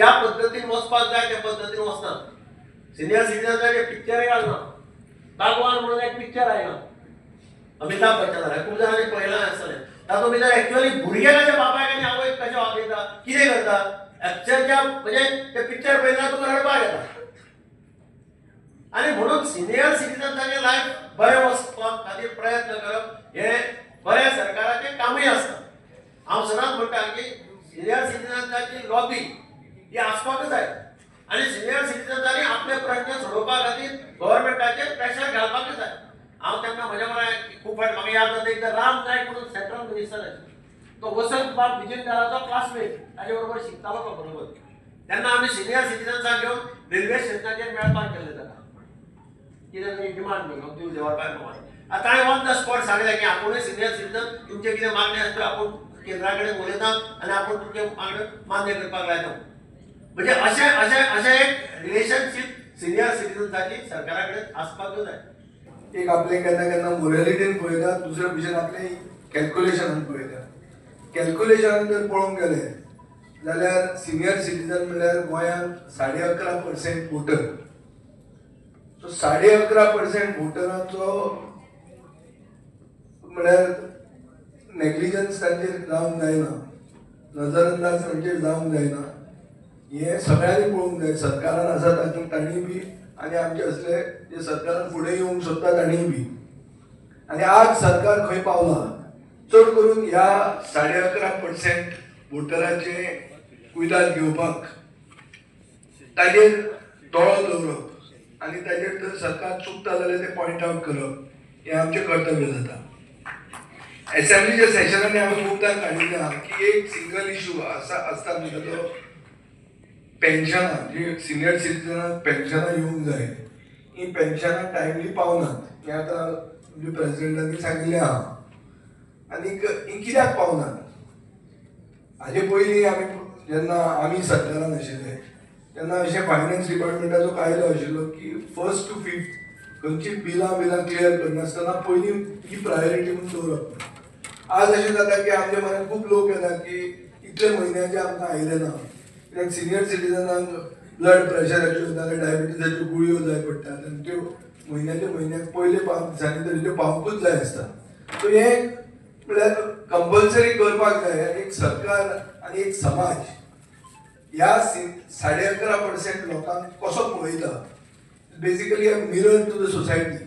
ज्या पद्धतीन वचपाक जाय त्या पद्धतीन वचना. सिनियर सिटीजनचे पिक्चर घालना. बागवान म्हणून एक पिक्चर आयला अमिताभ बच्चन खूप जणांनी पळयलां आसतलें. तातूंत भितर एक्चुअली भुरगे कशे बापायक आनी आवयक कशे वागयता कितें करता एक्चुअलच्या म्हणजे ते पिक्चर पळयल्यार तुका रडपाक येता. आणि म्हणून सिनियर सिटीजनचे लायफ बरें वचपाक खातीर प्रयत्न करप हे बऱ्या सरकाराचें कामूय आसता. हांव सदांच म्हणटा की सिनियर सिटीजनची लॉबी ही आसपाकच जाय आनी सिनियर सिटीजन्सांनी आपले प्रश्न सोडोवपा खातीर गव्हर्नमेंटाचेर प्रेशर घालपाकच जाय. हांव तेन्ना म्हज्या म्हळ्यार खूब फावट म्हाका याद जाता एकदां राम नायक म्हणून सेंट्रल मिनिस्टर तो वसंत बाब बिजेंदाराचो क्लासमेट ताजे बरोबर शिकतालो तो बरोबर. तेन्ना आमी सिनियर सिटीजन्सांक घेवन रेल्वे स्टेशनाचेर मेळपाक गेल्ले ताका कितें तरी डिमांड घेवन दिवं देवापाय प्रमाणे. आतां ताणें ऑन द स्पॉट सांगलें की आपुणूय सिनियर सिटीजन तुमचे कितें मागणी आसा त्यो आपूण केंद्रा कडेन उलयता आनी आपूण तुमचे मागण्यो मान्य करपाक लायता. म्हणजे अशें अशें अशें एक रिलेशनशीप सिनियर सिटीजन्साची सरकारा कडेन आसपाकूच जाय. एक आपले केन्ना केन्ना मोरॅलिटीन पळयता दुसरे भशेन आपले कॅल्क्युलेशनान पळयता. कॅल्क्युलेशनान जर पळोवंक गेले जाल्यार सिनियर सिटीजन म्हणल्यार गोंयांत 11.5% वोटर. सो 11.5% वोटरांचो म्हळ्यार नेग्लिजन्स तांचेर जावंक जायना, नजरअंदाज तांचेर जावंक जायना. हे सगळ्यांनी पळोवंक जाय. सरकारान आसा तांणी बी आनी आमचे असले जे सरकारान फुडें येवंक सोदता तांणी बी. आनी आज सरकार खंय पावला चड करून ह्या 11.5% वोटरांचे कुयदाद घेवपाक ताजेर दोळो दवरप आनी ताजेर जर सरकार चुकता जाल्यार ते पॉयंट आवट करप हें आमचें कर्तव्य जाता. असेंब्लीच्या सेशनांनी हांवें खूबदां काडिल्लें आहा की एक सिंगल इशू आसता म्हणटा तो पेन्शनां जी सिनियर सिटीजनाक पेन्शनां येवंक जाय ही पेन्शनां टायमली पावनात. हें आतां म्हणजे प्रेसिडेंटांनी सांगिल्लें आहा. आनीक ही कित्याक पावनात हाजे पयलीं जेन्ना आमी सरकारान आशिल्ले तेन्ना अशें फायनान्स डिपार्टमेंटाचो कायदो आशिल्लो की 1st to 5th खंयची बिलां क्लियर करनासतना पयलीं ही प्रायोरिटी म्हणून दवरप. आज अशें जाता की आमच्या मनात खूब लोक येता की इतले म्हयन्याचे आमकां आयले ना कित्याक सिनियर सिटीजनांक ब्लड प्रेशराच्यो नाजाल्यार डायबिटीजाच्यो गुळयो जाय पडटात आनी त्यो म्हयन्याक पयले 5 दिसांनी तरी त्यो पावूंकूच जाय आसता. सो हें म्हळ्यार कंपल्सरी करपाक जाय. आनी एक सरकार आनी एक समाज ह्या 11.5% लोकांक कसो पळयता basically a mirror to the society.